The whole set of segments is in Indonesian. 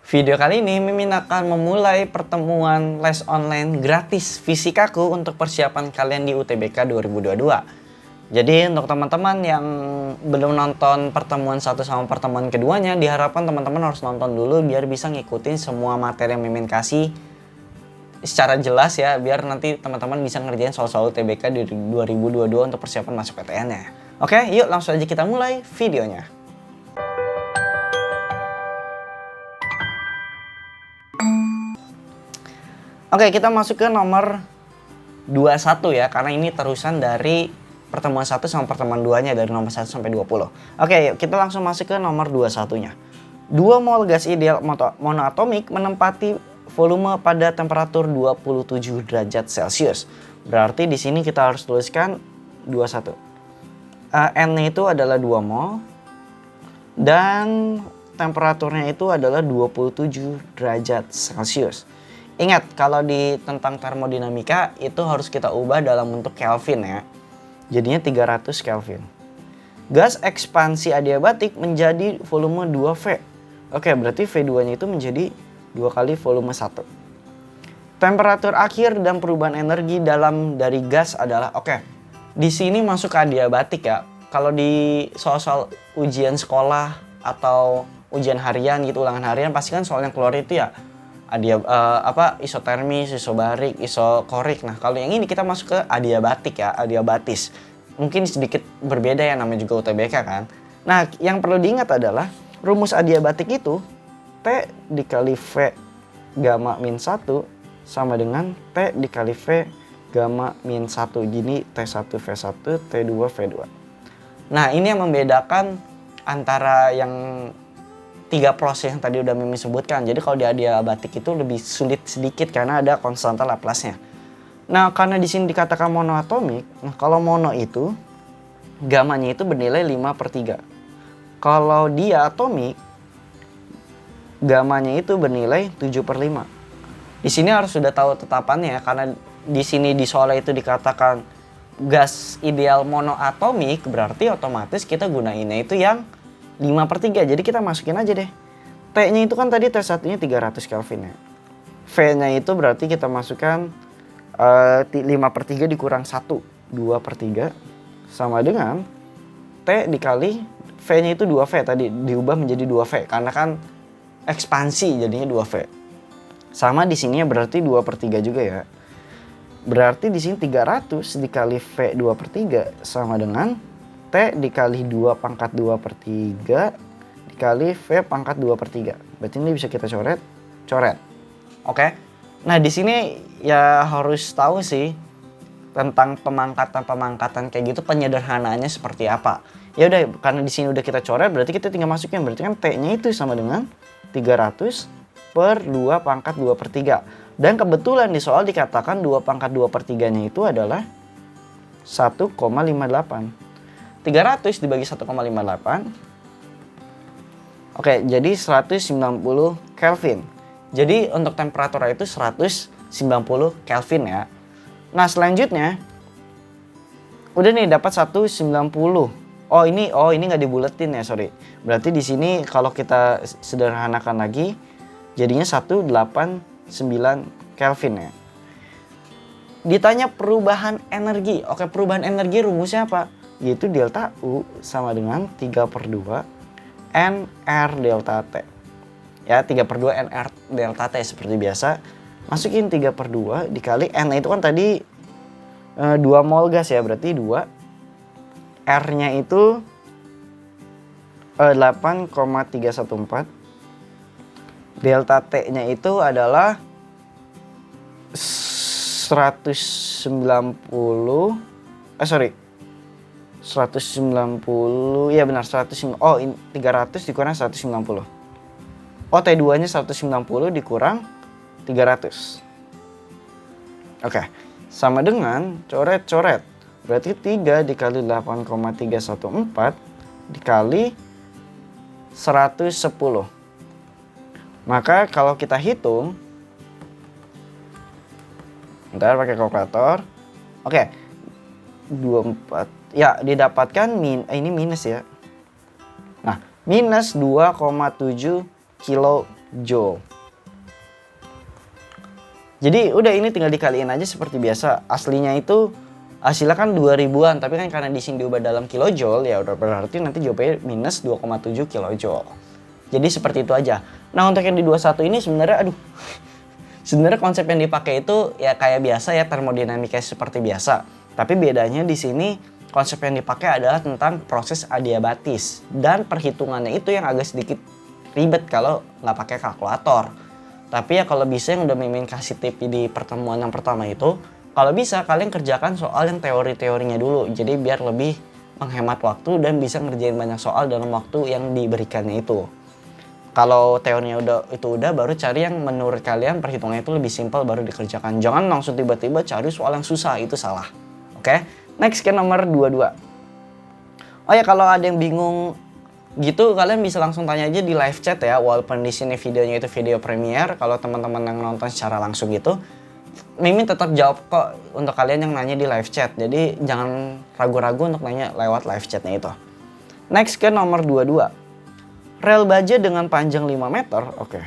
Video kali ini Mimin akan memulai pertemuan les online gratis fisikaku untuk persiapan kalian di UTBK 2022. Jadi untuk teman-teman yang belum nonton pertemuan satu sama pertemuan keduanya, diharapkan teman-teman harus nonton dulu biar bisa ngikutin semua materi yang Mimin kasih secara jelas ya, biar nanti teman-teman bisa ngerjain soal-soal UTBK di 2022 untuk persiapan masuk PTN ya. Oke, yuk langsung aja kita mulai videonya. Oke, kita masuk ke nomor 21 ya, karena ini terusan dari pertemuan 1 sama pertemuan 2-nya, dari nomor 1 sampai 20. Oke, yuk kita langsung masuk ke nomor 21-nya. 2 mol gas ideal monoatomik menempati volume pada temperatur 27 derajat Celcius. Berarti di sini kita harus tuliskan 21. N-nya itu adalah 2 mol dan temperaturnya itu adalah 27 derajat Celcius. Ingat, kalau di tentang termodinamika itu harus kita ubah dalam bentuk Kelvin ya. Jadinya 300 Kelvin. Gas ekspansi adiabatik menjadi volume 2V. Oke, berarti V2-nya itu menjadi 2 kali volume 1. Temperatur akhir dan perubahan energi dari gas adalah, oke, di sini masuk ke adiabatik ya. Kalau di soal-soal ujian sekolah atau ujian harian gitu, ulangan harian, pasti kan soal yang keluar itu ya isotermis, isobarik, isokorik. Nah, kalau yang ini kita masuk ke adiabatik ya, adiabatis. Mungkin sedikit berbeda ya, namanya juga UTBK kan. Nah, yang perlu diingat adalah rumus adiabatik itu T dikali V gamma min 1 sama dengan T dikali V gamma min 1. Gini T1 V1, T2 V2. Nah, ini yang membedakan antara yang 3 proses yang tadi udah Mimin sebutkan. Jadi kalau di adiabatik itu lebih sulit sedikit karena ada konstanta Laplace-nya. Nah, karena di sini dikatakan monoatomik, nah kalau mono itu gamanya itu bernilai 5/3. Kalau dia atomik, gamanya itu bernilai 7/5. Di sini harus sudah tahu tetapannya karena di sini di soal itu dikatakan gas ideal monoatomik, berarti otomatis kita gunainnya itu yang 5/3, jadi kita masukin aja deh. T-nya itu kan tadi T1-nya 300 Kelvin ya. V-nya itu berarti kita masukkan 5/3 dikurang 1, 2/3 sama dengan T dikali V-nya itu 2V, tadi diubah menjadi 2V karena kan ekspansi jadinya 2V. Sama di sini berarti 2/3 juga ya. Berarti di sini 300 dikali V 2/3 sama dengan T dikali 2 pangkat 2/3 dikali V pangkat 2/3. Berarti ini bisa kita coret. Oke. Nah, di sini ya harus tahu sih tentang pemangkatan kayak gitu, penyederhanaannya seperti apa. Ya udah, karena di sini udah kita coret, berarti kita tinggal masukin. Berarti kan T-nya itu sama dengan 300 per 2 pangkat 2/3. Dan kebetulan di soal dikatakan 2 pangkat 2/3-nya itu adalah 1,58. 300 dibagi 1,58. Oke, jadi 190 Kelvin. Jadi untuk temperaturnya itu 190 Kelvin ya. Nah, selanjutnya udah nih dapat 190. Oh, ini nggak dibuletin ya, sorry. Berarti di sini kalau kita sederhanakan lagi jadinya 189 Kelvin ya. Ditanya perubahan energi. Oke, perubahan energi rumusnya apa? Yaitu delta U sama dengan 3/2 NR delta T. Ya, 3/2 NR delta T seperti biasa. Masukin 3/2 dikali N itu kan tadi 2 mol gas ya, berarti 2. R-nya itu 8,314. Delta T-nya itu adalah 190. 190, ya benar 190. Oh, 300 dikurang 190. Oh, T2-nya 190 dikurang 300. Oke, sama dengan coret. Berarti 3 dikali 8,314 dikali 110. Maka kalau kita hitung, ntar pakai kalkulator. Oke, 24. Ya, didapatkan ini minus ya. Nah, minus 2,7 kilo Joule. Jadi udah ini tinggal dikaliin aja seperti biasa. Aslinya itu hasilnya kan 2000-an, tapi kan karena di sini diubah dalam kilojoule ya udah berarti nanti jawabannya minus 2,7 kilojoule. Jadi seperti itu aja. Nah, untuk yang di 21 ini sebenarnya sebenarnya konsep yang dipakai itu ya kayak biasa ya, termodinamika seperti biasa. Tapi bedanya di sini konsep yang dipakai adalah tentang proses adiabatis dan perhitungannya itu yang agak sedikit ribet kalau nggak pakai kalkulator. Tapi ya kalau bisa yang udah Mimin kasih tip di pertemuan yang pertama itu, kalau bisa kalian kerjakan soal yang teori-teorinya dulu. Jadi biar lebih menghemat waktu dan bisa ngerjain banyak soal dalam waktu yang diberikannya itu. Kalau teorinya udah baru cari yang menurut kalian perhitungannya itu lebih simpel baru dikerjakan. Jangan langsung tiba-tiba cari soal yang susah, itu salah. Oke? Next ke nomor 22. Oh ya, kalau ada yang bingung gitu kalian bisa langsung tanya aja di live chat ya, walaupun di sini videonya itu video premiere. Kalau teman-teman yang nonton secara langsung gitu, Mimin tetap jawab kok untuk kalian yang nanya di live chat. Jadi jangan ragu-ragu untuk nanya lewat live chatnya itu. Next ke nomor 22. Rel baja dengan panjang 5 meter, oke.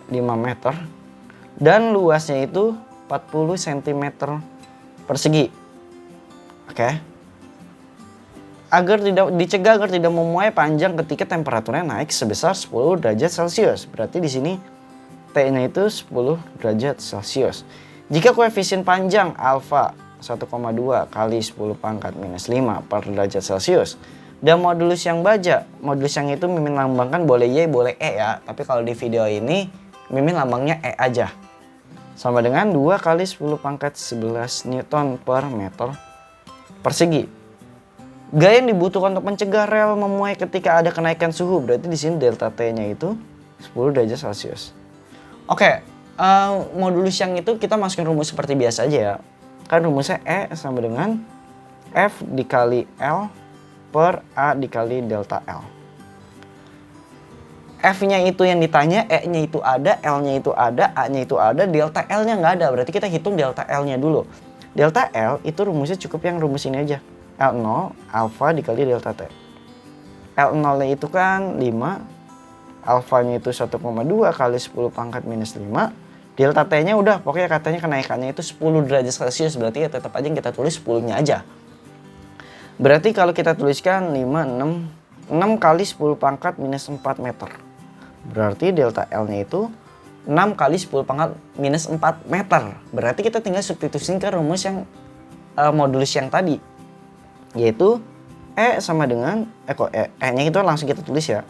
5 meter dan luasnya itu 40 cm persegi. Oke. Agar tidak memuai panjang ketika temperaturnya naik sebesar 10 derajat Celcius. Berarti di sini T-nya itu 10 derajat Celcius. Jika koefisien panjang alfa 1,2 kali 10 pangkat minus 5 per derajat Celcius. Dan modulus yang baja, modulus yang itu Mimin lambangkan boleh Y boleh E ya. Tapi kalau di video ini Mimin lambangnya E aja. Sama dengan 2 kali 10 pangkat 11 Newton per meter persegi. Gaya yang dibutuhkan untuk mencegah rel memuai ketika ada kenaikan suhu. Berarti di sini delta T-nya itu 10 derajat Celcius. Oke, modulus yang itu kita masukin rumus seperti biasa aja ya. Kan rumusnya E sama dengan F dikali L per A dikali delta L. F-nya itu yang ditanya, E-nya itu ada, L-nya itu ada, A-nya itu ada, delta L-nya nggak ada. Berarti kita hitung delta L-nya dulu. Delta L itu rumusnya cukup yang rumus ini aja. L0 alfa dikali delta T. L0-nya itu kan 5, alfanya itu 1,2 kali 10 pangkat minus 5. Delta T-nya udah, pokoknya katanya kenaikannya itu 10 derajat Celcius, berarti ya tetap aja kita tulis 10-nya aja. Berarti kalau kita tuliskan 6 kali 10 pangkat minus 4 meter. Berarti delta L-nya itu 6 kali 10 pangkat minus 4 meter. Berarti kita tinggal substitusikan ke rumus yang modulus yang tadi. Yaitu E sama dengan E-nya itu langsung kita tulis ya.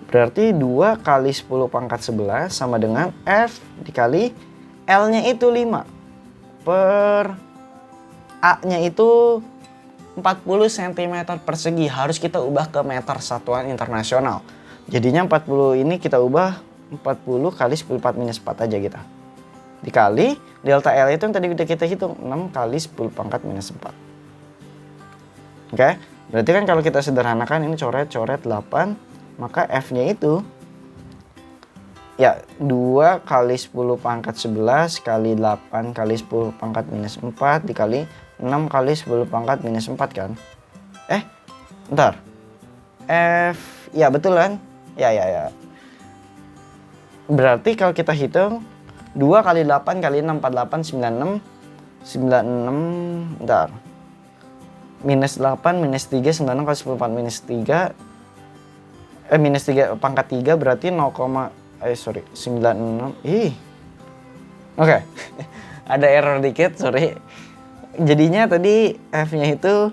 Berarti 2 kali 10 pangkat 11 sama dengan F dikali L-nya itu 5 per A-nya itu 40 cm persegi. Harus kita ubah ke meter satuan internasional. Jadinya 40 ini kita ubah 40 kali 10 minus 4 aja kita. Dikali delta L itu yang tadi udah kita hitung 6 kali 10 pangkat minus 4. Oke, berarti kan kalau kita sederhanakan ini coret-coret 8, maka F-nya itu ya 2 kali 10 pangkat 11 kali 8 kali 10 pangkat minus 4 dikali 6 kali 10 pangkat minus 4 kan. Bentar. F, ya betul kan? Ya. Berarti kalau kita hitung 2 kali 8 kali 6, 48, 96, bentar. Minus 8, minus 3, 96 kali 10 minus 3. Minus 3 pangkat 3 berarti 96. Oke. Ada error dikit, sorry. Jadinya tadi F-nya itu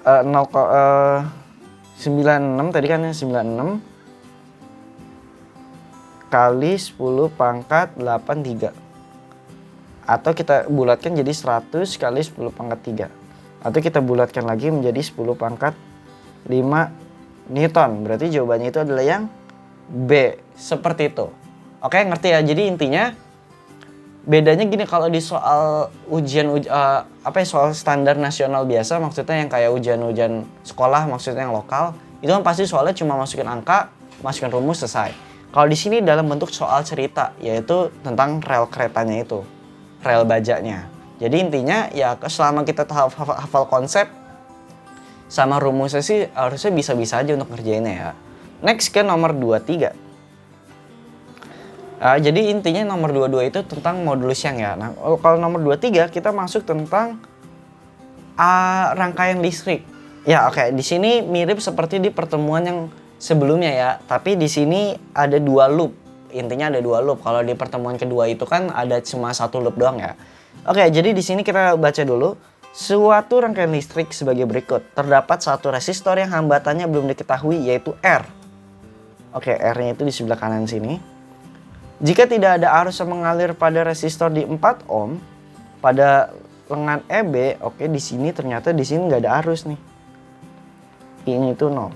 96 tadi kan 96 kali 10 pangkat 83. Atau kita bulatkan jadi 100 kali 10 pangkat 3. Atau kita bulatkan lagi menjadi 10 pangkat 5 Newton. Berarti jawabannya itu adalah yang B. Seperti itu. Oke, ngerti ya? Jadi intinya bedanya gini, kalau di soal soal standar nasional biasa, maksudnya yang kayak ujian-ujian sekolah, maksudnya yang lokal, itu kan pasti soalnya cuma masukin angka, masukin rumus, selesai. Kalau di sini dalam bentuk soal cerita, yaitu tentang rel keretanya itu, rel bajanya. Jadi intinya ya selama kita hafal konsep sama rumusnya sih harusnya bisa-bisa aja untuk ngerjainnya ya. Next ke nomor 23. Jadi intinya nomor 22 itu tentang modulus Young ya. Nah, kalau nomor 23 kita masuk tentang rangkaian listrik. Ya, oke. Di sini mirip seperti di pertemuan yang sebelumnya ya, tapi di sini ada 2 loop. Intinya ada 2 loop. Kalau di pertemuan kedua itu kan ada cuma 1 loop doang ya. Oke, jadi di sini kita baca dulu. Suatu rangkaian listrik sebagai berikut. Terdapat satu resistor yang hambatannya belum diketahui yaitu R. Oke, R-nya itu di sebelah kanan sini. Jika tidak ada arus yang mengalir pada resistor di 4 ohm pada lengan EB, oke di sini ternyata di sini nggak ada arus nih. I-nya itu 0.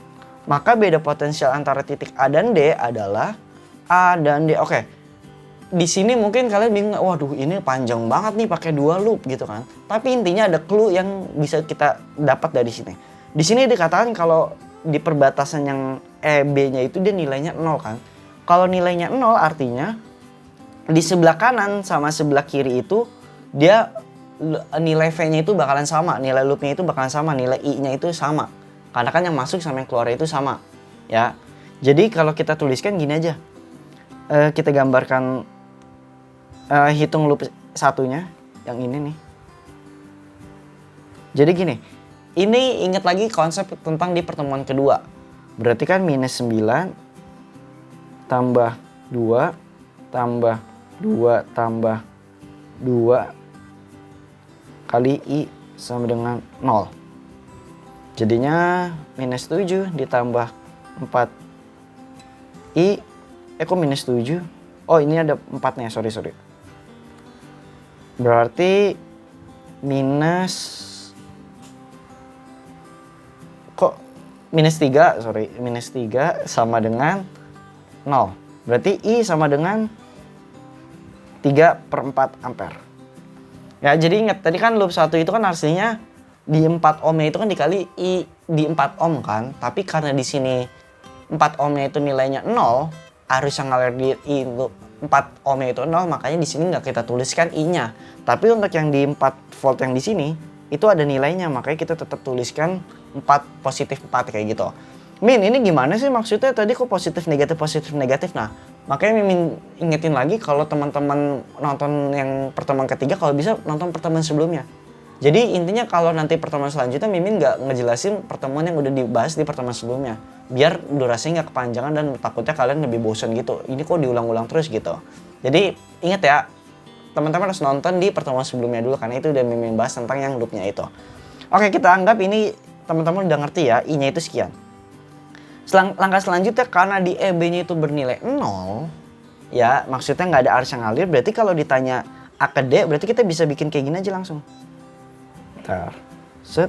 Maka beda potensial antara titik A dan D adalah A dan D. Oke. Di sini mungkin kalian bingung, waduh ini panjang banget nih pakai 2 loop gitu kan. Tapi intinya ada clue yang bisa kita dapat dari sini. Di sini dikatakan kalau di perbatasan yang EB-nya itu dia nilainya 0 kan. Kalau nilainya 0 artinya di sebelah kanan sama sebelah kiri itu dia nilai V-nya itu bakalan sama, nilai loop-nya itu bakalan sama, nilai I-nya itu sama. Karena kan yang masuk sama yang keluar itu sama, ya. Jadi kalau kita tuliskan gini aja. Kita gambarkan hitung loop satunya yang ini nih. Jadi gini. Ini ingat lagi konsep tentang di pertemuan kedua. Berarti kan minus 9 tambah 2 tambah 2 tambah 2 kali I sama dengan 0. Jadinya minus 7 ditambah 4 I. Kok minus 7? Oh ini ada 4-nya, sorry. Berarti minus... Kok minus 3? Sorry, minus 3 sama dengan 0. Berarti I sama dengan 3/4 ampere. Ya jadi ingat tadi kan loop 1 itu kan artinya di 4 ohmnya itu kan dikali I di 4 ohm kan. Tapi karena di sini 4 ohmnya itu nilainya 0, arus yang ngalir di I 4 ohmnya itu 0, makanya di sini nggak kita tuliskan I-nya. Tapi untuk yang di 4 volt yang di sini itu ada nilainya, makanya kita tetap tuliskan 4 positif 4 kayak gitu. Min, ini gimana sih maksudnya tadi kok positif negatif? Nah, makanya Mimin ingetin lagi kalau teman-teman nonton yang pertemuan ketiga kalau bisa nonton pertemuan sebelumnya. Jadi intinya kalau nanti pertemuan selanjutnya Mimin nggak ngejelasin pertemuan yang udah dibahas di pertemuan sebelumnya. Biar durasinya nggak kepanjangan dan takutnya kalian lebih bosan gitu. Ini kok diulang-ulang terus gitu. Jadi ingat ya, teman-teman harus nonton di pertemuan sebelumnya dulu karena itu udah Mimin bahas tentang yang loopnya itu. Oke, kita anggap ini teman-teman udah ngerti ya, I-nya itu sekian. Langkah selanjutnya karena di EB-nya itu bernilai 0, ya maksudnya nggak ada arus yang ngalir, berarti kalau ditanya A ke D berarti kita bisa bikin kayak gini aja langsung. Bentar. Set.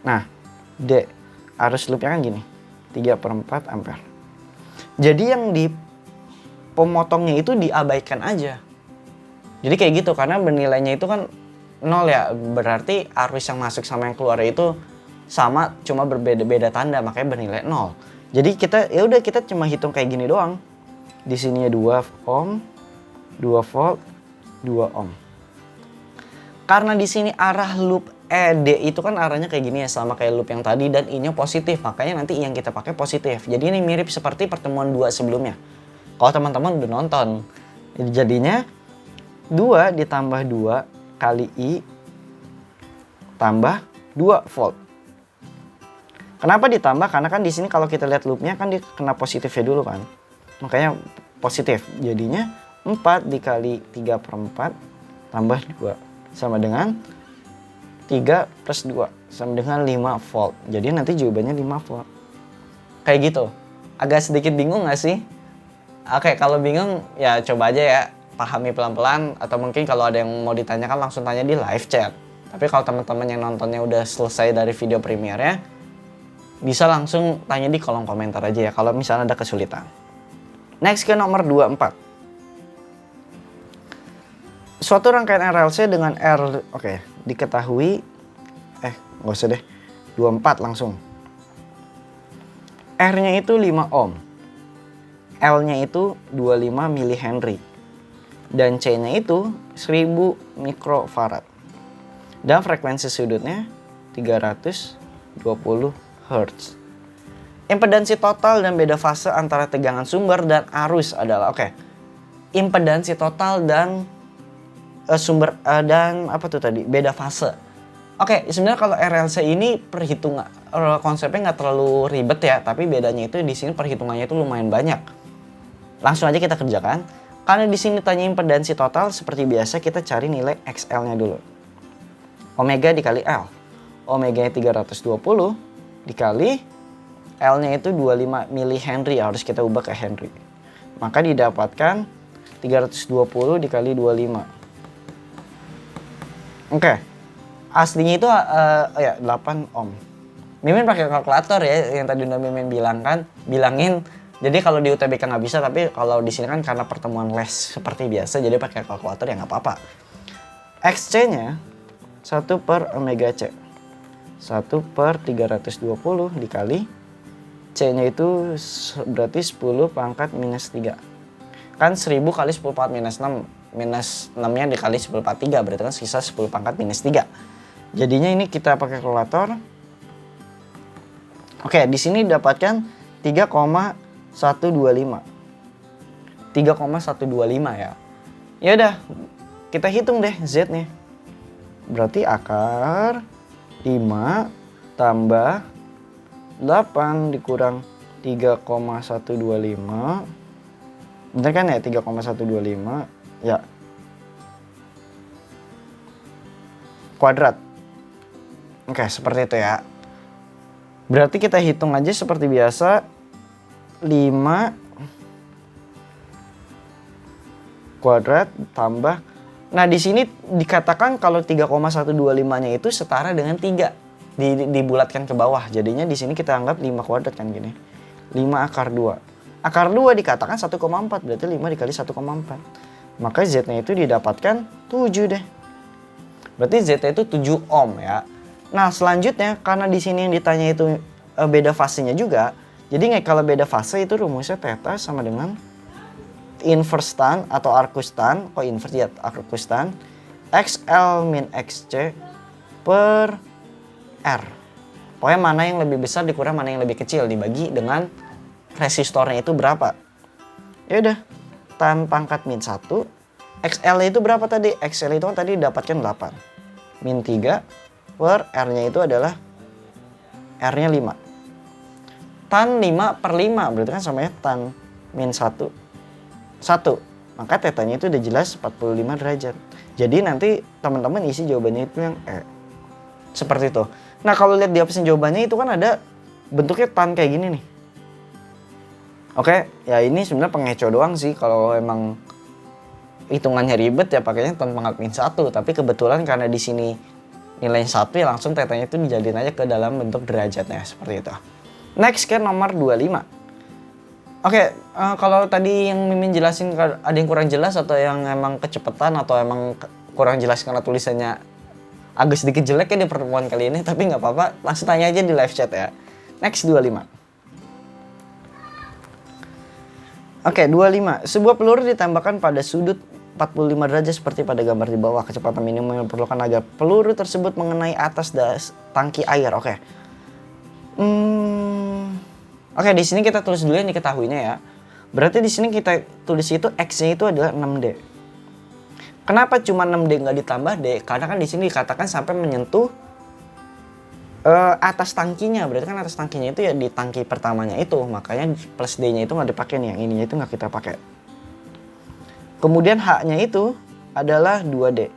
Nah, D. Arus loopnya kan gini. 3/4 ampere. Jadi yang di pemotongnya itu diabaikan aja. Jadi kayak gitu karena bernilainya itu kan 0 ya. Berarti arus yang masuk sama yang keluar itu sama, cuma berbeda-beda tanda, makanya bernilai 0. Jadi kita cuma hitung kayak gini doang. Di sininya 2 ohm, 2 volt, 2 ohm. Karena di sini arah loop ED itu kan arahnya kayak gini ya, sama kayak loop yang tadi dan I-nya positif, makanya nanti yang kita pakai positif. Jadi ini mirip seperti pertemuan 2 sebelumnya. Kalau teman-teman udah nonton. Jadinya 2 ditambah 2 kali I tambah 2 volt. Kenapa ditambah? Karena kan di sini kalau kita lihat loopnya kan dia kena positifnya dulu kan. Makanya positif. Jadinya 4 dikali 3/4 tambah 2 sama dengan 3 plus 2 sama dengan 5 volt. Jadi nanti jawabannya 5 volt. Kayak gitu. Agak sedikit bingung gak sih? Oke, kalau bingung ya coba aja ya pahami pelan-pelan. Atau mungkin kalau ada yang mau ditanyakan langsung tanya di live chat. Tapi kalau teman-teman yang nontonnya udah selesai dari video premiernya, bisa langsung tanya di kolom komentar aja ya kalau misalnya ada kesulitan. Next ke nomor 24. Suatu rangkaian RLC dengan R, diketahui, nggak usah deh, 24 langsung. R-nya itu 5 ohm, L-nya itu 25 mH, dan C-nya itu 1000 mikrofarad. Dan frekuensi sudutnya 320 Hz. Impedansi total dan beda fase antara tegangan sumber dan arus adalah impedansi total dan dan apa tuh tadi? Beda fase. Sebenarnya kalau RLC ini perhitungan konsepnya nggak terlalu ribet ya, tapi bedanya itu di sini perhitungannya itu lumayan banyak. Langsung aja kita kerjakan. Karena di sini tanya impedansi total, seperti biasa kita cari nilai XL-nya dulu. Omega dikali L. Omega-nya 320 dikali L-nya itu 25 mH, harus kita ubah ke Henry. Maka didapatkan 320 dikali 25. Aslinya itu 8 ohm. Mimin pakai kalkulator ya, yang tadi udah Mimin bilangin. Jadi kalau di UTBK nggak bisa, tapi kalau di sini kan karena pertemuan les seperti biasa, jadi pakai kalkulator ya nggak apa-apa. XC-nya 1 per omega C. 1 per 320 dikali C-nya itu berarti 10 pangkat minus 3. Kan 1000 kali 10 pangkat minus 6. Minus 6-nya dikali 10 pangkat 3, berarti kan sisa 10 pangkat minus 3. Jadinya ini kita pakai kalkulator. Di sini dapatkan 3,125. 3,125 ya. Ya udah, kita hitung deh Z-nya. Berarti akar 5 tambah 8 dikurang 3,125. Bener kan ya 3,125 ya. Kuadrat. Seperti itu ya. Berarti kita hitung aja seperti biasa. 5 kuadrat tambah. Nah, di sini dikatakan kalau 3,125-nya itu setara dengan 3. Dibulatkan ke bawah. Jadinya di sini kita anggap 5 kuadrat kan gini. 5 akar 2. Akar 2 dikatakan 1,4, berarti 5 dikali 1,4. Maka Z-nya itu didapatkan 7 deh. Berarti Z-nya itu 7 ohm ya. Nah, selanjutnya karena di sini yang ditanya itu beda fasenya juga. Jadi kalau beda fase itu rumusnya theta sama dengan inverse tan atau arcus tan. Inverse ya, arcus tan XL min XC per R. Pokoknya mana yang lebih besar dikurang mana yang lebih kecil dibagi dengan resistornya itu berapa. Ya udah, tan pangkat min 1. XL itu berapa tadi? XL itu kan tadi dapatkan 8. Min 3 per R-nya itu adalah R-nya 5. Tan 5 per 5 berarti kan sama ya tan min 1. Maka tetanya itu udah jelas 45 derajat. Jadi nanti teman-teman isi jawabannya itu yang E. Seperti itu. Nah, kalau lihat di opsi jawabannya itu kan ada bentuknya tan kayak gini nih. Ya ini sebenarnya pengeco doang sih. Kalau emang hitungannya ribet ya pakainya tan pangkat min 1. Tapi kebetulan karena di sini nilai 1 ya langsung tetanya itu dijadiin aja ke dalam bentuk derajatnya seperti itu. Next ke nomor 25. Kalau tadi yang Mimin jelasin ada yang kurang jelas atau yang emang kecepatan atau emang kurang jelas karena tulisannya agak sedikit jelek ya di pertemuan kali ini, tapi nggak apa-apa, langsung tanya aja di live chat ya. Next 25. 25. Sebuah peluru ditembakkan pada sudut 45 derajat seperti pada gambar di bawah. Kecepatan minimum yang diperlukan agar peluru tersebut mengenai atas tangki air. Di sini kita tulis dulu yang diketahuinya ya. Berarti di sini kita tulis itu X-nya itu adalah 6D. Kenapa cuma 6D nggak ditambah D? Karena kan di sini dikatakan sampai menyentuh atas tangkinya. Berarti kan atas tangkinya itu ya di tangki pertamanya itu. Makanya plus D-nya itu nggak dipakai nih. Yang ininya itu nggak kita pakai. Kemudian H-nya itu adalah 2D.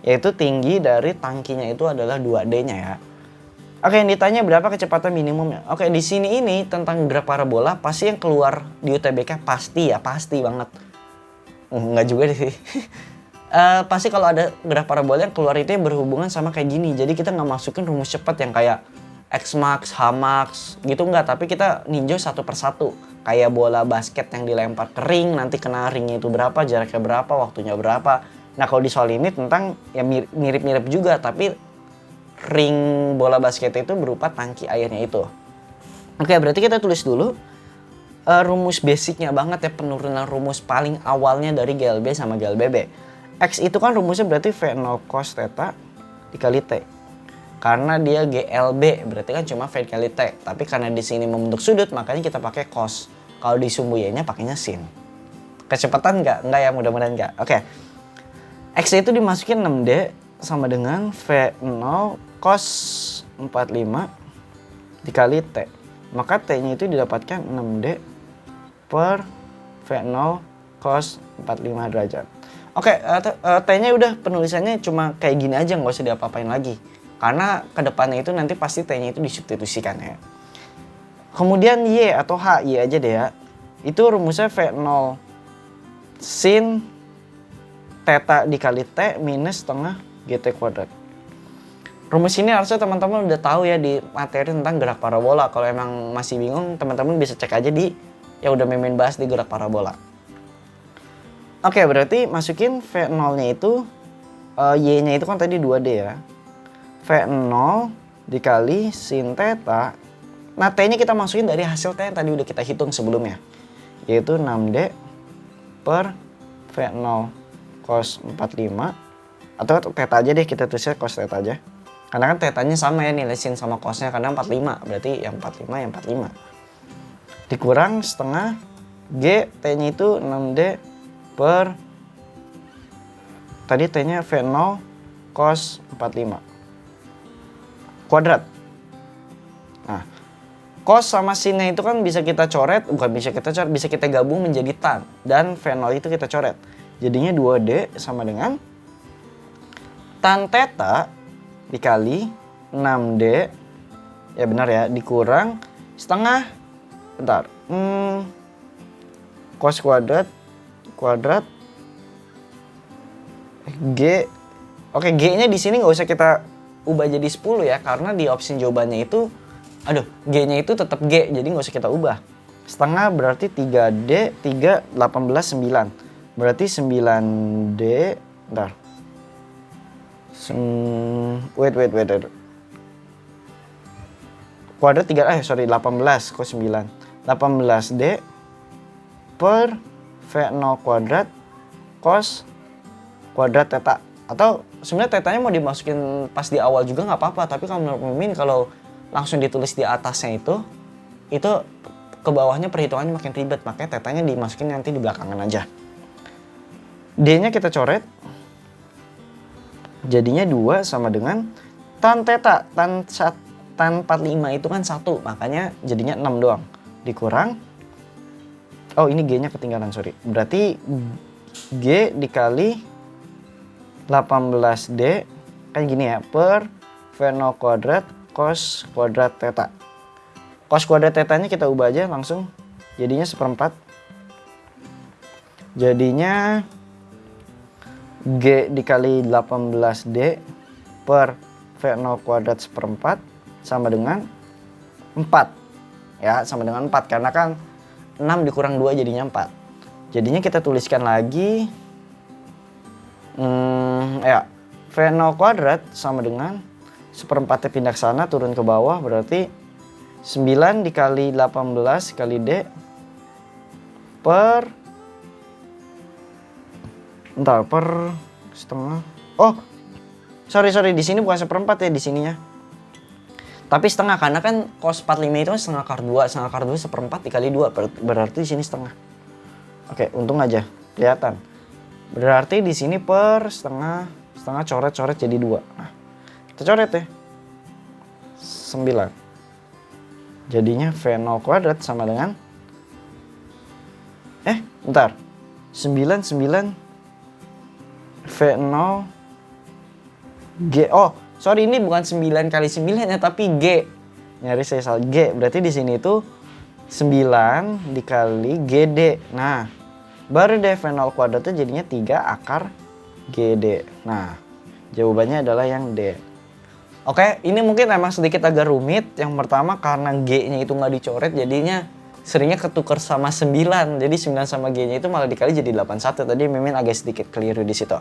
Yaitu tinggi dari tangkinya itu adalah 2D-nya ya. Yang ditanya berapa kecepatan minimumnya. Di sini ini tentang graf parabola pasti yang keluar di UTBK pasti banget. Enggak juga sih. Pasti kalau ada graf parabola yang keluar itu berhubungan sama kayak gini. Jadi kita nggak masukin rumus cepat yang kayak X max, H max gitu nggak. Tapi kita ninjau satu persatu. Kayak bola basket yang dilempar ke ring, nanti kena ringnya itu berapa, jaraknya berapa, waktunya berapa. Nah kalau di soal ini tentang ya mirip-mirip juga, tapi ring bola basket itu berupa tangki airnya itu. Berarti kita tulis dulu rumus basicnya banget ya, penurunan rumus paling awalnya dari GLB sama GLBB. X itu kan rumusnya berarti V0 cos theta dikali T. Karena dia GLB, berarti kan cuma verticality. Tapi karena di sini membentuk sudut, makanya kita pakai cos. Kalau di sumbu Y-nya pakainya sin. Kecepatan nggak? Nggak ya, mudah-mudahan nggak. Oke. X itu dimasukin 6D sama dengan V0 cos 45 dikali T. Maka T-nya itu didapatkan 6D per V0 cos 45 derajat. Oke, T-nya udah penulisannya cuma kayak gini aja, nggak usah diapa-apain lagi. Karena kedepannya itu nanti pasti T-nya itu disubstitusikan ya. Kemudian Y atau H, Y aja deh ya. Itu rumusnya V0 sin theta dikali T minus setengah GT kuadrat. Rumus ini harusnya teman-teman udah tahu ya di materi tentang gerak parabola. Kalau emang masih bingung, teman-teman bisa cek aja di yang udah Mimin bahas di gerak parabola. Oke, berarti masukin V0-nya itu, Y-nya itu kan tadi 2D ya. V0 dikali sin theta. Nah, T-nya kita masukin dari hasil T yang tadi udah kita hitung sebelumnya. Yaitu 6D per V0 cos 45. Atau theta aja deh, kita tulisnya cos theta aja. Karena kan theta-nya sama ya, nilai sin sama cos-nya. Karena 45, berarti yang 45, yang 45. Dikurang setengah G, T-nya itu 6D per, tadi T-nya V0 cos 45 kuadrat. Nah, cos sama sinnya itu kan bisa kita coret, bukan bisa kita coret, bisa kita gabung menjadi tan. Dan V0 itu kita coret. Jadinya 2D sama dengan tan theta dikali 6D, ya benar ya, dikurang setengah, bentar, cos kuadrat G. Oke, G-nya di sini nggak usah kita ubah jadi 10 ya, karena di opsi jawabannya itu, G-nya itu tetap G, jadi nggak usah kita ubah. Setengah berarti 3D, 3, 18, 9. Berarti 9D, bentar. Wait. Kuadrat 18, kok 9. 18D per V0 kuadrat cos kuadrat theta. Atau sebenarnya tetanya mau dimasukin pas di awal juga nggak apa-apa, tapi kalau menurut Mimin kalau langsung ditulis di atasnya itu ke bawahnya perhitungannya makin ribet, makanya tetanya dimasukin nanti di belakangan aja. D-nya kita coret, jadinya 2 sama dengan tan theta, tan 45 itu kan 1, makanya jadinya 6 doang. Dikurang, oh ini G-nya ketinggalan, sorry. Berarti G dikali 18D kan gini ya, per V0 kuadrat cos kuadrat theta. Cos kuadrat theta-nya kita ubah aja langsung, jadinya 1/4. Jadinya G dikali 18D per V0 kuadrat 1/4 sama dengan 4. Ya, sama dengan 4 karena kan 6 dikurang 2 jadinya 4. Jadinya kita tuliskan lagi V0 kuadrat sama dengan 1/4 pindah ke sana, turun ke bawah, berarti 9 dikali 18 kali D per setengah. Oh, sorry, di sini bukan 1/4 ya di sininya. Tapi setengah, karena kan cos 45 itu setengah akar 2. Setengah akar 2 1/4 dikali 2, berarti di sini setengah. Oke, untung aja kelihatan. Berarti di sini per setengah coret jadi 2. Nah, kita coret ya. 9. Jadinya V0 kuadrat sama dengan 9 V0 G. Oh, sorry, ini bukan 9 kali 9 ya, tapi G. Nyaris saya salah, G. Berarti di sini itu 9 dikali GD. Nah, baru deh V0 kuadratnya jadinya 3 akar GD. Nah, jawabannya adalah yang D. Oke, ini mungkin emang sedikit agak rumit. Yang pertama karena G-nya itu nggak dicoret, jadinya seringnya ketukar sama 9. Jadi 9 sama G-nya itu malah dikali jadi 81. Tadi Mimin agak sedikit keliru di situ.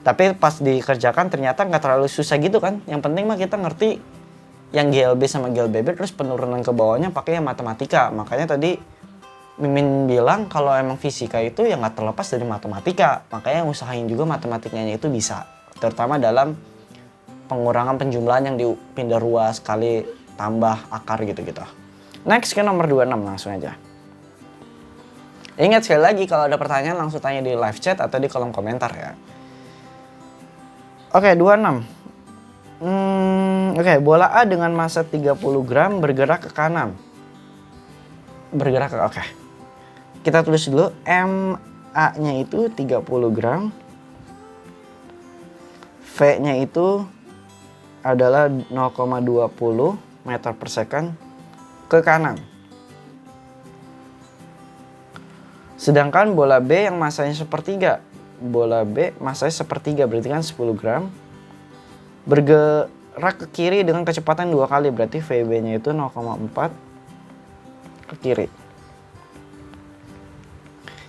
Tapi pas dikerjakan ternyata nggak terlalu susah gitu kan. Yang penting mah kita ngerti yang GLB sama GLBB, terus penurunan ke bawahnya pakai yang matematika. Makanya tadi Mimin bilang kalau emang fisika itu ya nggak terlepas dari matematika. Makanya usahain juga matematikanya itu bisa. Terutama dalam pengurangan penjumlahan yang dipindah ruas kali tambah akar gitu-gitu. Next ke nomor 26 langsung aja. Ingat sekali lagi kalau ada pertanyaan langsung tanya di live chat atau di kolom komentar ya. Oke, 26. Oke, bola A dengan massa 30 gram bergerak ke kanan. Oke. Kita tulis dulu MA-nya itu 30 gram. V-nya itu adalah 0,20 meter per second ke kanan. Sedangkan bola B yang masanya sepertiga. Bola B masanya sepertiga berarti kan 10 gram. Bergerak ke kiri dengan kecepatan 2 kali berarti VB-nya itu 0,4 ke kiri.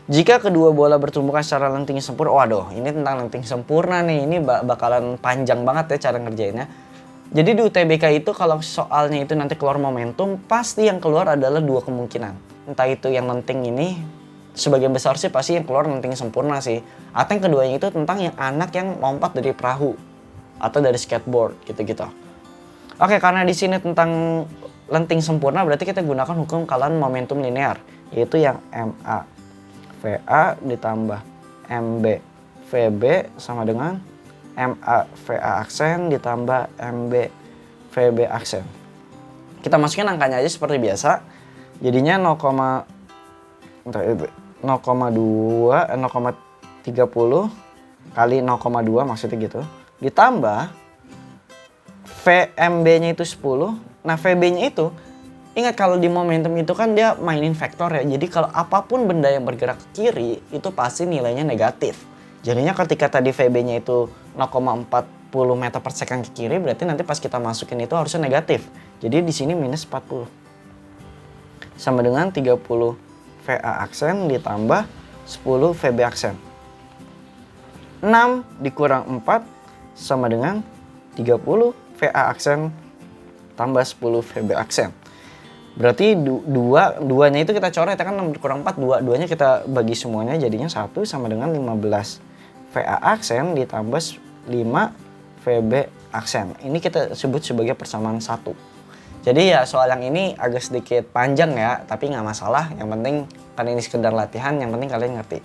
Jika kedua bola bertumbukan secara lenting sempurna, waduh ini tentang lenting sempurna nih, ini bakalan panjang banget ya cara ngerjainnya. Jadi di UTBK itu kalau soalnya itu nanti keluar momentum, pasti yang keluar adalah dua kemungkinan. Entah itu yang lenting ini, sebagian besar sih pasti yang keluar lenting sempurna sih. Atau yang keduanya itu tentang yang anak yang lompat dari perahu atau dari skateboard gitu-gitu. Oke, karena di sini tentang lenting sempurna berarti kita gunakan hukum kalian momentum linear, yaitu yang MA VA ditambah MB VB sama dengan MA VA aksen ditambah MB VB aksen. Kita masukin angkanya aja seperti biasa. Jadinya 0,2 0,30 kali 0,2 maksudnya gitu. Ditambah VMB-nya itu 10. Nah, VB-nya itu ingat kalau di momentum itu kan dia mainin vektor ya. Jadi kalau apapun benda yang bergerak ke kiri itu pasti nilainya negatif. Jadinya ketika tadi VB-nya itu 0,40 meter per second ke kiri berarti nanti pas kita masukin itu harusnya negatif. Jadi di sini minus 40. Sama dengan 30 VA aksen ditambah 10 VB aksen. 6 dikurang 4 sama dengan 30 VA aksen tambah 10 VB aksen. Berarti duanya itu kita coret ya kan 6 kurang 4, duanya kita bagi semuanya jadinya 1 sama dengan 15 VA aksen ditambah 5 VB aksen. Ini kita sebut sebagai persamaan 1. Jadi ya soal yang ini agak sedikit panjang ya, tapi nggak masalah. Yang penting kan ini sekedar latihan, yang penting kalian ngerti.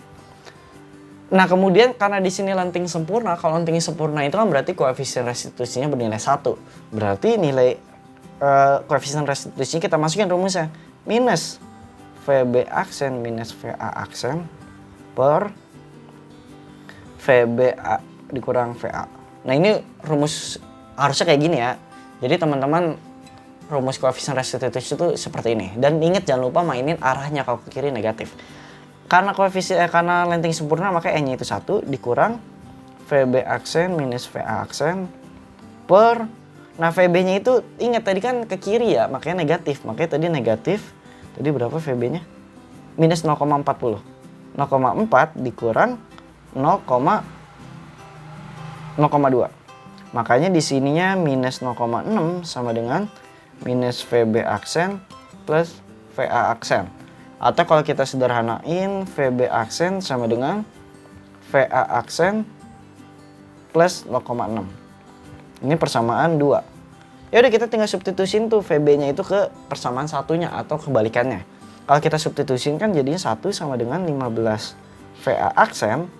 Nah kemudian karena di sini lenting sempurna, kalau lenting sempurna itu kan berarti koefisien restitusinya bernilai 1. Berarti nilai koefisien restitusinya kita masukin rumusnya minus VB aksen minus VA aksen per VB dikurang VA. Nah ini rumus harusnya kayak gini ya. Jadi teman-teman rumus koefisien restitusi itu seperti ini. Dan ingat jangan lupa mainin arahnya kalau ke kiri negatif. Karena karena lenting sempurna maka E-nya itu 1 dikurang VB aksen minus VA aksen per. Nah VB-nya itu ingat tadi kan ke kiri ya, makanya negatif. Makanya tadi negatif. Tadi berapa VB-nya? Minus 0,40. 0,4 dikurang 0,2. Makanya di sininya minus 0,6 sama dengan minus VB aksen plus VA aksen. Atau kalau kita sederhanain VB aksen sama dengan VA aksen plus 0,6. Ini persamaan 2. Ya udah kita tinggal substitusin tuh VB-nya itu ke persamaan satunya atau kebalikannya. Kalau kita substitusin kan jadinya 1 sama dengan 15 VA aksen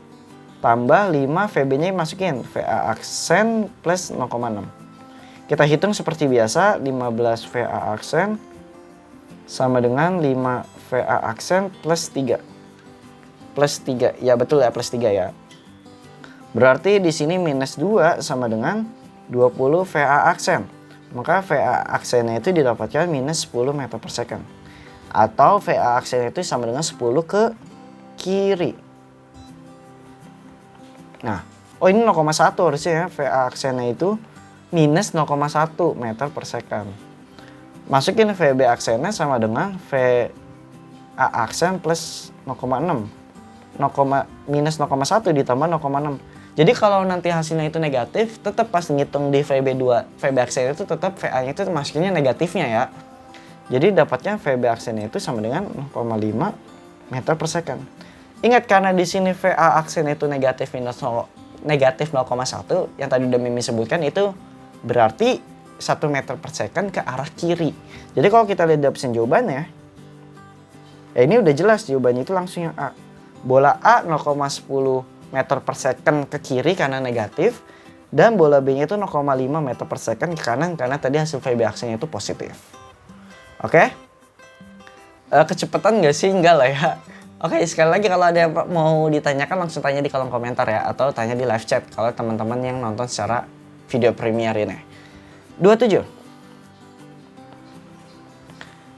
tambah 5 VB-nya masukin VA aksen plus 0,6. Kita hitung seperti biasa 15 VA aksen sama dengan 5 VA aksen plus 3. Plus 3. Ya betul ya plus 3 ya. Berarti di sini minus 2 sama dengan 20 VA aksen. Maka VA aksennya itu didapatkan minus 10 meter per second. Atau VA aksennya itu sama dengan 10 ke kiri. Nah, oh ini 0,1 harusnya ya. VA aksennya itu minus 0,1 meter per second. Masukin VB aksennya sama dengan VA aksen plus 0,6. Minus 0,1 ditambah 0,6. Jadi kalau nanti hasilnya itu negatif, tetap pas ngitung di VB2, VB aksen itu tetap VA-nya itu masukinnya negatifnya ya. Jadi dapatnya VB aksennya itu sama dengan 0,5 meter per second. Ingat karena di sini VA aksen itu negatif 0,1 yang tadi udah Mimi sebutkan itu Berarti 1 meter per second ke arah kiri. Jadi kalau kita lihat di option jawabannya, ya ini udah jelas jawabannya itu langsung yang A. Bola A 0,10 meter per second ke kiri karena negatif. Dan bola B-nya itu 0,5 meter per second ke kanan karena tadi hasil VB aksinya itu positif. Oke? Kecepatan nggak sih? Enggak lah ya. Oke, sekali lagi kalau ada yang mau ditanyakan langsung tanya di kolom komentar ya. Atau tanya di live chat kalau teman-teman yang nonton secara video premiere ini. 27.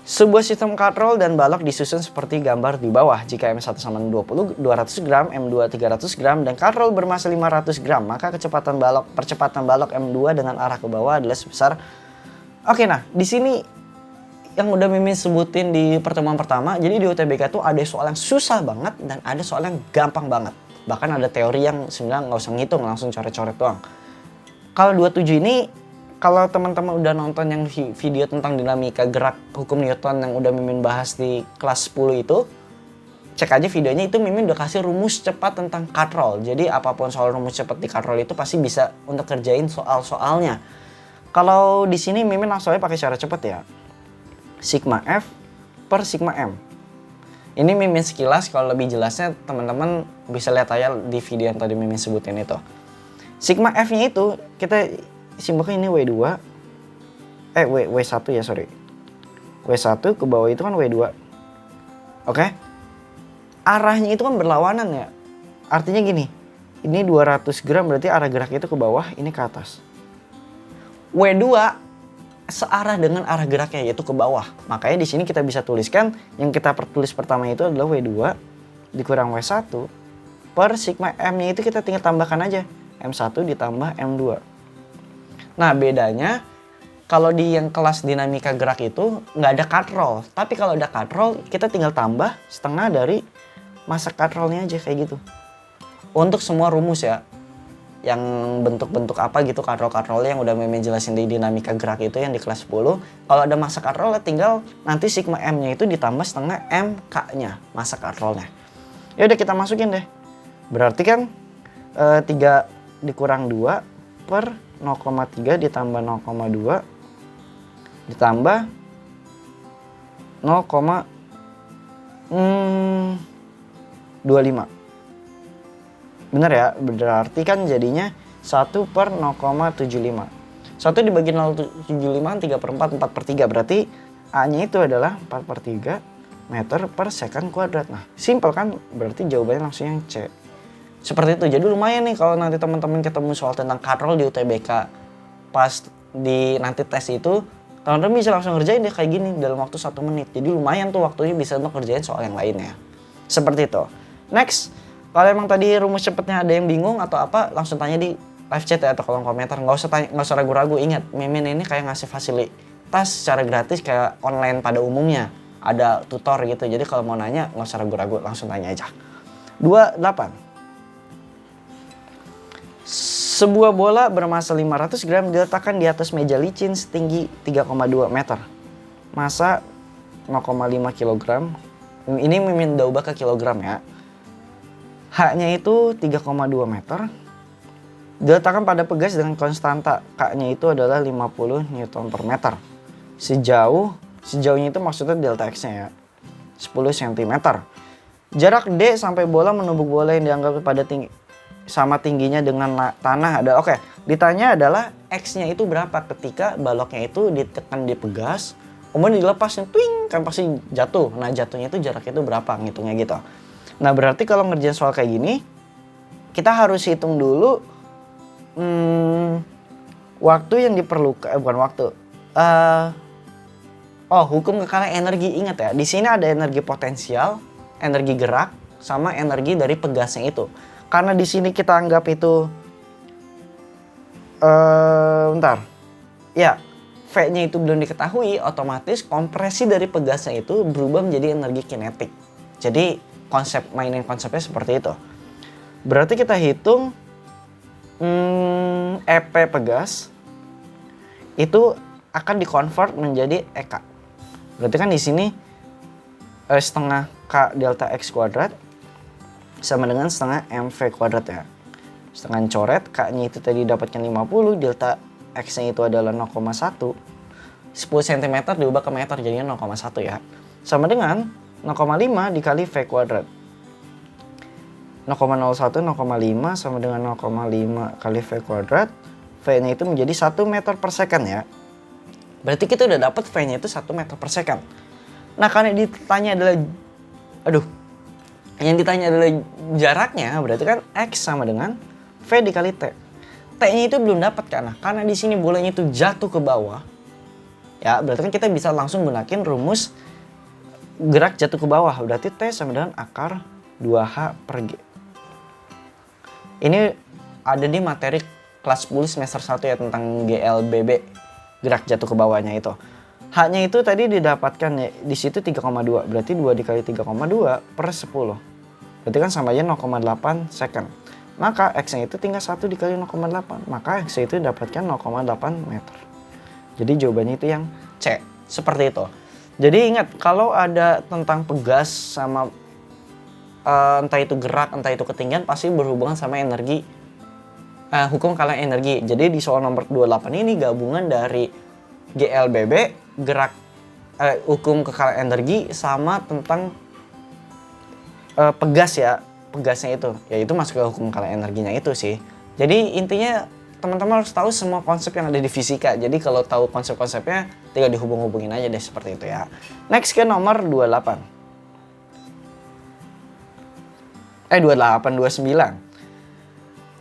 Sebuah sistem katrol dan balok disusun seperti gambar di bawah. Jika M1 sama 200 gram, M2 300 gram, dan katrol bermassa 500 gram, maka percepatan balok M2 dengan arah ke bawah adalah sebesar... Oke, nah di sini yang udah Mimin sebutin di pertemuan pertama, jadi di UTBK tuh ada soal yang susah banget dan ada soal yang gampang banget. Bahkan ada teori yang sebenarnya nggak usah ngitung, langsung coret-coret doang. Kalau 27 ini, kalau teman-teman udah nonton yang video tentang dinamika gerak hukum Newton yang udah Mimin bahas di kelas 10 itu, cek aja videonya, itu Mimin udah kasih rumus cepat tentang katrol. Jadi apapun soal rumus cepat di katrol itu pasti bisa untuk kerjain soal-soalnya. Kalau di sini Mimin langsung aja pakai cara cepat ya. Sigma F per sigma M. Ini Mimin sekilas, kalau lebih jelasnya teman-teman bisa lihat aja di video yang tadi Mimin sebutin itu. Sigma F-nya itu kita simbolkan ini W2. W1 ya, sorry. W1 ke bawah itu kan W2. Oke? Arahnya itu kan berlawanan ya. Artinya gini. Ini 200 gram berarti arah gerak itu ke bawah, ini ke atas. W2 searah dengan arah geraknya, yaitu ke bawah. Makanya di sini kita bisa tuliskan yang kita pertulis pertama itu adalah W2 dikurang W1 per sigma M-nya itu kita tinggal tambahkan aja. M1 ditambah M2. Nah bedanya kalau di yang kelas dinamika gerak itu nggak ada katrol. Tapi kalau ada katrol kita tinggal tambah setengah dari massa katrolnya aja kayak gitu. Untuk semua rumus ya. Yang bentuk-bentuk apa gitu katrol-katrolnya yang udah Mimin jelasin di dinamika gerak itu yang di kelas 10. Kalau ada massa katrol tinggal nanti sigma M-nya itu ditambah setengah MK-nya massa katrolnya. Ya udah kita masukin deh. Berarti kan 3 dikurang 2 per 0,3 ditambah 0,2 ditambah 0,25. Bener ya? Berarti kan jadinya 1 per 0,75. 1 dibagi 0,75 3 per 4, 4 per 3. Berarti A-nya itu adalah 4 per 3 meter per second kuadrat. Nah, simpel kan? Berarti jawabannya langsung yang C. Seperti itu. Jadi lumayan nih kalau nanti teman-teman ketemu soal tentang katrol di UTBK. Pas di nanti tes itu, teman-teman bisa langsung ngerjain deh kayak gini dalam waktu 1 menit. Jadi lumayan tuh waktunya bisa untuk ngerjain soal yang lainnya. Seperti itu. Next, kalau emang tadi rumus cepatnya ada yang bingung atau apa, langsung tanya di live chat ya atau kolom komentar. Nggak usah ragu-ragu. Ingat, Mimin ini kayak ngasih fasilitas secara gratis kayak online pada umumnya. Ada tutor gitu. Jadi kalau mau nanya nggak usah ragu-ragu, langsung tanya aja. 28. Sebuah bola bermassa 500 gram diletakkan di atas meja licin setinggi 3,2 meter. Massa 0,5 kg. Ini Mimin udah ubah ke kilogram ya. H-nya itu 3,2 meter. Diletakkan pada pegas dengan konstanta K-nya itu adalah 50 Newton per meter. Sejauhnya itu maksudnya delta X-nya ya. 10 cm. Jarak D sampai bola menumbuk bola yang dianggap pada sama tingginya dengan tanah ada. Oke, ditanya adalah X-nya itu berapa ketika baloknya itu ditekan di pegas, kemudian dilepasnya twing kan pasti jatuh. Nah, jatuhnya itu jaraknya itu berapa ngitungnya gitu. Nah, berarti kalau ngerjain soal kayak gini, kita harus hitung dulu waktu yang diperlukan, bukan waktu. Hukum kekalian energi, ingat ya. Di sini ada energi potensial, energi gerak, sama energi dari pegasnya itu. Karena di sini kita anggap itu V-nya itu belum diketahui, otomatis kompresi dari pegasnya itu berubah menjadi energi kinetik. Jadi mainin konsepnya seperti itu. Berarti kita hitung EP pegas itu akan dikonvert menjadi EK. Berarti kan di sini setengah K delta X kuadrat sama dengan setengah MV kuadrat ya. Setengah coret, K-nya itu tadi dapatkan 50, delta X-nya itu adalah 0,1, 10 cm diubah ke meter jadinya 0,1 ya. Sama dengan 0,5 dikali V kuadrat. 0,01 0,5 sama dengan 0,5 kali V kuadrat. V-nya itu menjadi 1 meter per second ya. Berarti kita udah dapat V-nya itu 1 meter per second. Nah, karena ditanya adalah yang ditanya adalah jaraknya, berarti kan X sama dengan V dikali T. T-nya itu belum dapat karena di sini bolanya itu jatuh ke bawah. Ya, berarti kan kita bisa langsung gunakan rumus gerak jatuh ke bawah. Berarti T sama dengan akar 2H per G. Ini ada di materi kelas 10 semester 1 ya tentang GLBB, gerak jatuh ke bawahnya itu. H-nya itu tadi didapatkan ya, di situ 3,2. Berarti 2 dikali 3,2 per 10. Berarti kan sama aja 0,8 second. Maka X-nya itu tinggal 1 dikali 0,8. Maka X-nya itu dapatkan 0,8 meter. Jadi jawabannya itu yang C. Seperti itu. Jadi ingat, kalau ada tentang pegas sama entah itu gerak, entah itu ketinggian, pasti berhubungan sama energi, hukum kalian energi. Jadi di soal nomor 28 ini gabungan dari GLBB, gerak, hukum kekalahan energi, sama tentang pegas ya, pegasnya itu. Ya itu masuk ke hukum kekalahan energinya itu sih. Jadi intinya teman-teman harus tahu semua konsep yang ada di fisika. Jadi kalau tahu konsep-konsepnya tinggal dihubung-hubungin aja deh seperti itu ya. Next ke nomor 28. 29.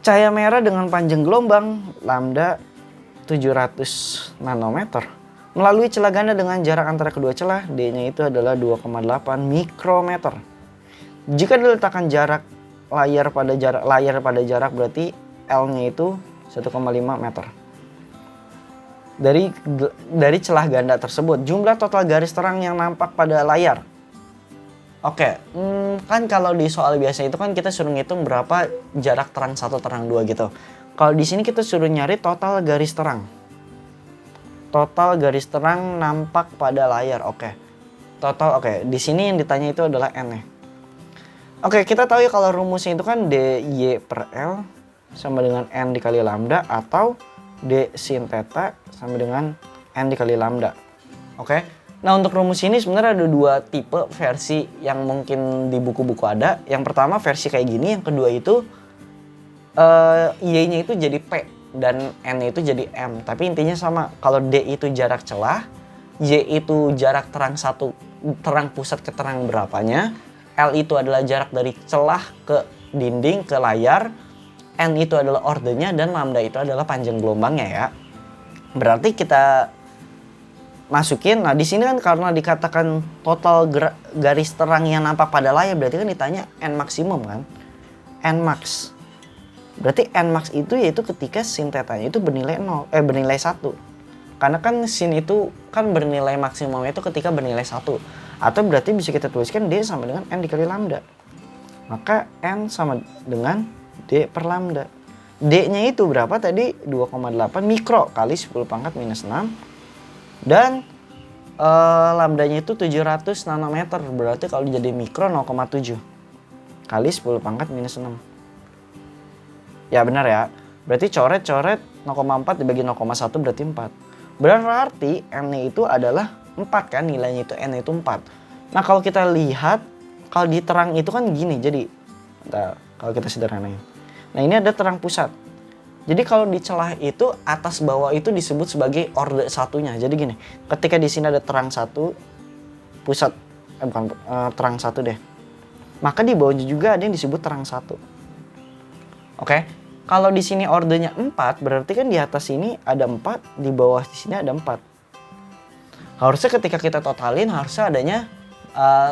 Cahaya merah dengan panjang gelombang lambda 700 nanometer melalui celah ganda dengan jarak antara kedua celah, D-nya itu adalah 2,8 mikrometer. Jika diletakkan jarak layar pada jarak berarti L-nya itu 1,5 meter. Dari celah ganda tersebut, jumlah total garis terang yang nampak pada layar. Oke, kan kalau di soal biasa itu kan kita suruh ngitung berapa jarak terang 1, terang 2 gitu. Kalau di sini kita suruh nyari total garis terang. Total garis terang nampak pada layar. Oke. Di sini yang ditanya itu adalah N-nya. Oke, kita tahu ya kalau rumusnya itu kan DY per L sama dengan N dikali lambda, atau D sin theta sama dengan N dikali lambda. Oke. Nah, untuk rumus ini sebenarnya ada dua tipe versi yang mungkin di buku-buku ada. Yang pertama versi kayak gini, yang kedua itu Y-nya itu jadi P dan N-nya itu jadi M. Tapi intinya sama. Kalau D itu jarak celah, Y itu jarak terang pusat ke terang berapanya, L itu adalah jarak dari celah ke dinding ke layar, N itu adalah ordenya, dan lambda itu adalah panjang gelombangnya ya. Berarti kita masukin. Nah, di sini kan karena dikatakan total garis terang yang nampak pada layar, berarti kan ditanya N maksimum kan? N max. Berarti N max itu yaitu ketika sin theta-nya itu bernilai 1. Karena kan sin itu kan bernilai maksimumnya itu ketika bernilai 1. Atau berarti bisa kita tuliskan D sama dengan N dikali lambda. Maka N sama dengan D per lambda. D-nya itu berapa tadi? 2,8 mikro kali 10 pangkat minus 6. Dan lambdanya itu 700 nanometer. Berarti kalau jadi mikro 0,7 kali 10 pangkat minus 6. Ya benar ya. Berarti coret-coret 0,4 dibagi 0,1 berarti 4. Berarti N-nya itu adalah 4 kan, nilainya itu N itu 4. Nah, kalau kita lihat, kalau di terang itu kan gini, jadi kalau kita sederhanain. Nah, ini ada terang pusat. Jadi kalau di celah itu atas bawah itu disebut sebagai orde satunya. Jadi gini, ketika di sini ada terang satu pusat, terang satu deh. Maka di bawahnya juga ada yang disebut terang satu. Oke. Kalau di sini ordenya 4, berarti kan di atas sini ada 4, di bawah di sini ada 4. Harusnya ketika kita totalin harusnya adanya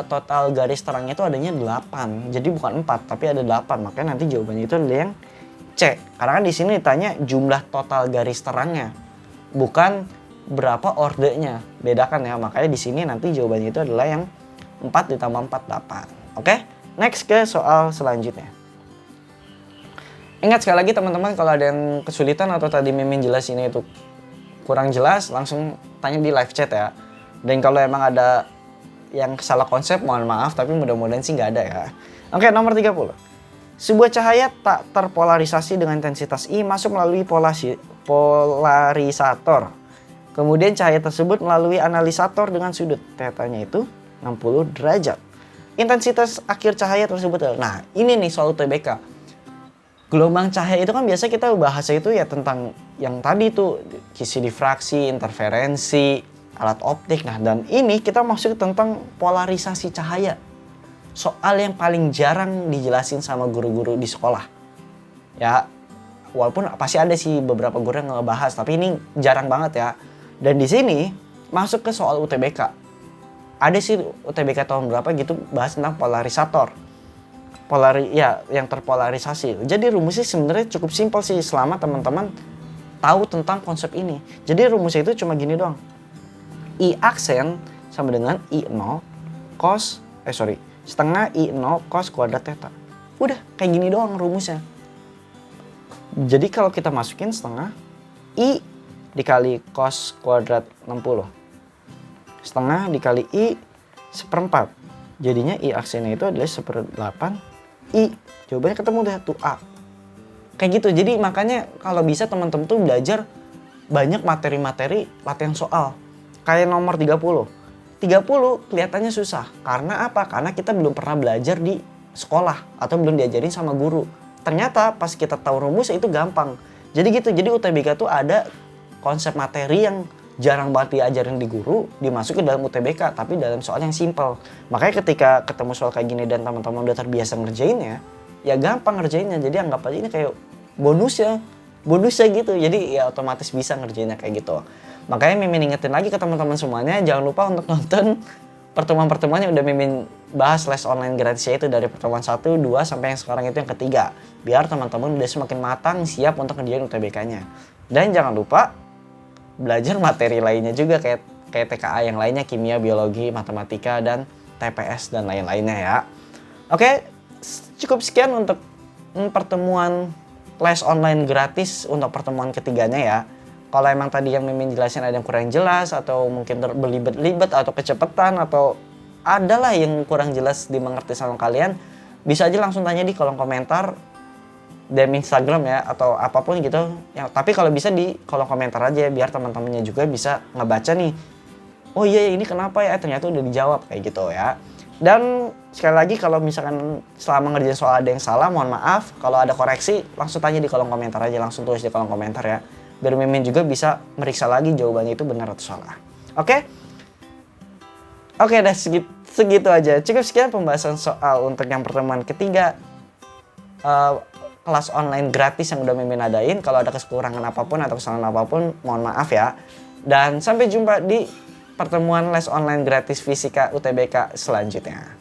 total garis terangnya itu adanya 8. Jadi bukan 4 tapi ada 8. Makanya nanti jawabannya itu adalah yang C. Karena kan di sini ditanya jumlah total garis terangnya, bukan berapa ordenya. Bedakan ya. Makanya di sini nanti jawabannya itu adalah yang 4 ditambah 4 8. Oke? Next ke soal selanjutnya. Ingat sekali lagi teman-teman, kalau ada yang kesulitan atau tadi Mimin jelasin itu kurang jelas, langsung tanya di live chat ya. Dan kalau emang ada yang salah konsep, mohon maaf, tapi mudah-mudahan sih nggak ada ya. Oke, nomor 30. Sebuah cahaya tak terpolarisasi dengan intensitas I masuk melalui polarisator. Kemudian cahaya tersebut melalui analisator dengan sudut θ-nya itu 60 derajat. Intensitas akhir cahaya tersebut. Nah, ini nih soal UTBK. Gelombang cahaya itu kan biasa kita bahasa itu ya tentang yang tadi tuh kisi difraksi, interferensi, alat optik. Nah, dan ini kita masuk tentang polarisasi cahaya. Soal yang paling jarang dijelasin sama guru-guru di sekolah. Ya, walaupun pasti ada sih beberapa guru yang ngebahas, tapi ini jarang banget ya. Dan di sini masuk ke soal UTBK. Ada sih UTBK tahun berapa gitu bahas tentang polarisator. Yang terpolarisasi. Jadi rumusnya sebenarnya cukup simpel sih selama teman-teman tahu tentang konsep ini. Jadi rumusnya itu cuma gini doang. I aksen sama dengan I0 setengah I0 cos kuadrat θ. Udah kayak gini doang rumusnya. Jadi kalau kita masukin setengah I dikali cos kuadrat 60. Setengah dikali I seperempat. Jadinya I aksennya itu adalah 1/8 I. Jawabannya ketemu deh tuh A. Kayak gitu. Jadi makanya kalau bisa teman-teman tuh belajar banyak materi-materi latihan soal. Kayak nomor 30. 30 kelihatannya susah. Karena apa? Karena kita belum pernah belajar di sekolah atau belum diajarin sama guru. Ternyata pas kita tahu rumusnya itu gampang. Jadi gitu. Jadi UTBK tuh ada konsep materi yang jarang banget diajarin di guru, dimasukin dalam UTBK, tapi dalam soal yang simpel. Makanya ketika ketemu soal kayak gini dan teman-teman udah terbiasa ngerjainnya, ya gampang ngerjainnya. Jadi anggap aja ini kayak bonusnya gitu. Jadi ya otomatis bisa ngerjainnya kayak gitu. Makanya Mimin ingetin lagi ke teman-teman semuanya, jangan lupa untuk nonton pertemuan-pertemuan yang udah Mimin bahas les online gratisnya itu dari pertemuan 1, 2 sampai yang sekarang itu yang ketiga. Biar teman-teman udah semakin matang siap untuk ngerjain UTBK-nya. Dan jangan lupa belajar materi lainnya juga kayak TKA yang lainnya, kimia, biologi, matematika, dan TPS dan lain-lainnya ya. Oke, cukup sekian untuk pertemuan les online gratis untuk pertemuan ketiganya ya. Kalau emang tadi yang Mimin jelasin ada yang kurang jelas atau mungkin berlibet-libet atau kecepatan atau adalah yang kurang jelas dimengerti sama kalian, bisa aja langsung tanya di kolom komentar DM Instagram ya atau apapun gitu. Tapi kalau bisa di kolom komentar aja biar teman-temannya juga bisa ngebaca nih. Oh iya ini kenapa ya? Ternyata udah dijawab kayak gitu ya. Dan sekali lagi kalau misalkan selama ngerjain soal ada yang salah, mohon maaf. Kalau ada koreksi langsung tanya di kolom komentar aja, langsung tulis di kolom komentar ya. Biar Mimin juga bisa meriksa lagi jawabannya itu benar atau salah. Oke? Oke, dah segitu aja. Cukup sekian pembahasan soal untuk yang pertemuan ketiga. Kelas online gratis yang udah Mimin adain. Kalau ada kekurangan apapun atau kesalahan apapun, mohon maaf ya. Dan sampai jumpa di pertemuan les online gratis fisika UTBK selanjutnya.